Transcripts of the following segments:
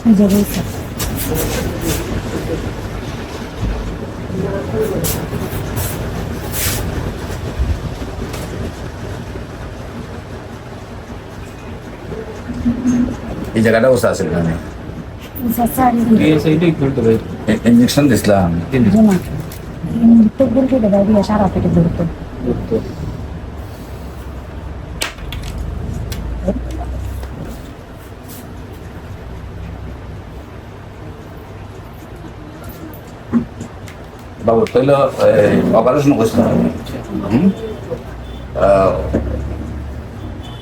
এই যে রয়েছে। এই জায়গাটা বসে আছে এখানে এইটাই করতে পারি। ইঞ্জেকশন দিছিলাম তো বলতে দেবে দিয়ে সারা পেটে ধরতো। বাবু তাহলে অপারেশন করছিলাম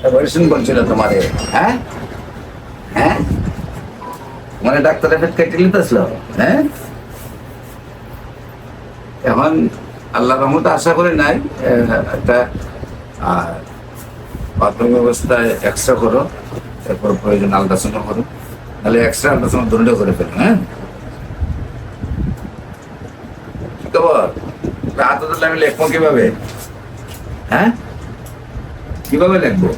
অপারেশন বলছিল তোমারে, হ্যাঁ হ্যাঁ মানে ডাক্তারের ফেট কেটে নিতেছিল, হ্যাঁ এখন আল্লাহ রহমতে আশা করি নাই একটা প্রাথমিক অবস্থায় এক্সরে করো, তারপর প্রয়োজন আলট্রাসাউন্ড করো, তাহলে এক্সরে আলট্রাসাউন্ড দুটোটা করে ফেলো। হ্যাঁ কি খবর? হাত ধরলে আমি লিখবো কিভাবে? হ্যাঁ কিভাবে লিখবো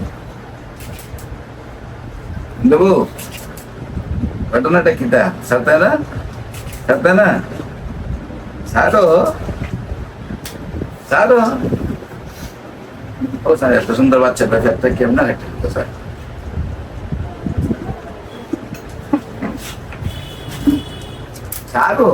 দেবো? ঘটনাটা কিটা সাথে না সাথে না সারো সারো ও স্যার এত সুন্দর বাচ্চাটা একটা কেমন একটা স্যার সারো